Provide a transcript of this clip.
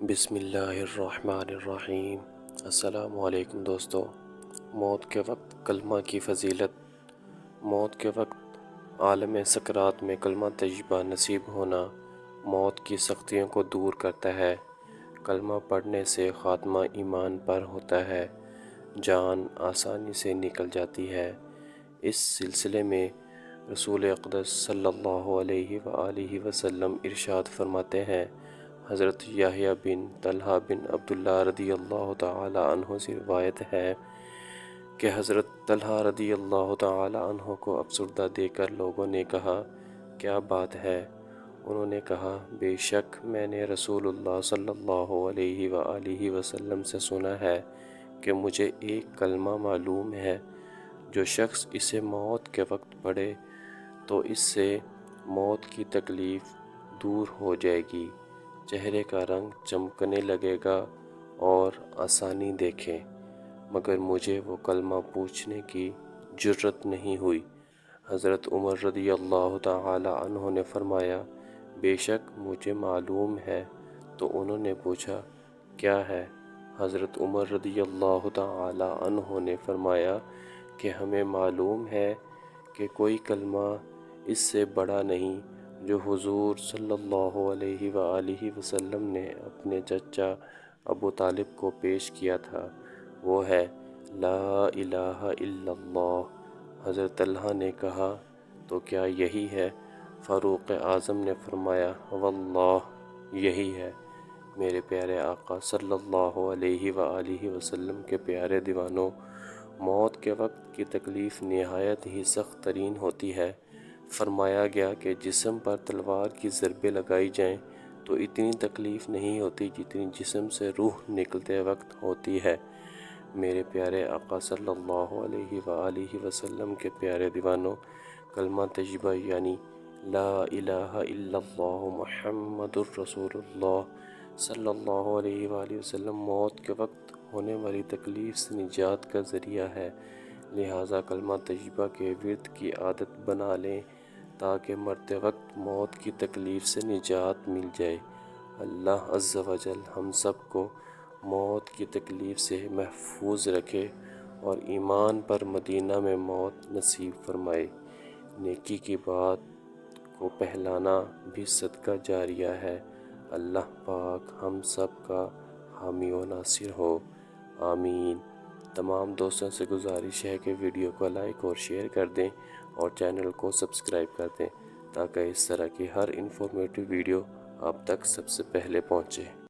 بسم اللہ الرحمن الرحیم۔ السلام علیکم دوستو۔ موت کے وقت کلمہ کی فضیلت۔ موت کے وقت عالم سکرات میں کلمہ طیبہ نصیب ہونا موت کی سختیوں کو دور کرتا ہے۔ کلمہ پڑھنے سے خاتمہ ایمان پر ہوتا ہے، جان آسانی سے نکل جاتی ہے۔ اس سلسلے میں رسول اقدس صلی اللہ علیہ وآلہ وسلم ارشاد فرماتے ہیں، حضرت یحییٰ بن طلحہ بن عبداللہ رضی اللہ تعالی عنہ سے روایت ہے کہ حضرت طلحہ رضی اللہ تعالی عنہ کو افسردہ دیکھ کر لوگوں نے کہا، کیا بات ہے؟ انہوں نے کہا، بے شک میں نے رسول اللہ صلی اللہ علیہ وآلہ وسلم سے سنا ہے کہ مجھے ایک کلمہ معلوم ہے، جو شخص اسے موت کے وقت پڑھے تو اس سے موت کی تکلیف دور ہو جائے گی، چہرے کا رنگ چمکنے لگے گا اور آسانی دیکھیں، مگر مجھے وہ کلمہ پوچھنے کی جرت نہیں ہوئی۔ حضرت عمر رضی اللہ تعالی عنہ نے فرمایا، بے شک مجھے معلوم ہے۔ تو انہوں نے پوچھا، کیا ہے؟ حضرت عمر رضی اللہ تعالی عنہ نے فرمایا کہ ہمیں معلوم ہے کہ کوئی کلمہ اس سے بڑا نہیں جو حضور صلی اللہ علیہ وآلہ وسلم نے اپنے چچا ابو طالب کو پیش کیا تھا، وہ ہے لا الہ الا اللہ۔ حضرت طلحہ نے کہا، تو کیا یہی ہے؟ فاروق اعظم نے فرمایا، واللہ یہی ہے۔ میرے پیارے آقا صلی اللہ علیہ وآلہ وسلم کے پیارے دیوانوں، موت کے وقت کی تکلیف نہایت ہی سخت ترین ہوتی ہے۔ فرمایا گیا کہ جسم پر تلوار کی ضربیں لگائی جائیں تو اتنی تکلیف نہیں ہوتی جتنی جسم سے روح نکلتے وقت ہوتی ہے۔ میرے پیارے آقا صلی اللہ علیہ وآلہ وسلم کے پیارے دیوانوں، کلمہ طیبہ یعنی لا الہ الا اللہ محمد الرسول اللہ صلی اللہ علیہ وآلہ وسلم موت کے وقت ہونے والی تکلیف سے نجات کا ذریعہ ہے۔ لہٰذا کلمہ طیبہ کے ورد کی عادت بنا لیں تاکہ مرتے وقت موت کی تکلیف سے نجات مل جائے۔ اللہ عز و جل ہم سب کو موت کی تکلیف سے محفوظ رکھے اور ایمان پر مدینہ میں موت نصیب فرمائے۔ نیکی کی بات کو پھیلانا بھی صدقہ جاریہ ہے۔ اللہ پاک ہم سب کا حامی و ناصر ہو، آمین۔ تمام دوستوں سے گزارش ہے کہ ویڈیو کو لائک اور شیئر کر دیں اور چینل کو سبسکرائب کر دیں تاکہ اس طرح کی ہر انفارمیٹیو ویڈیو آپ تک سب سے پہلے پہنچے۔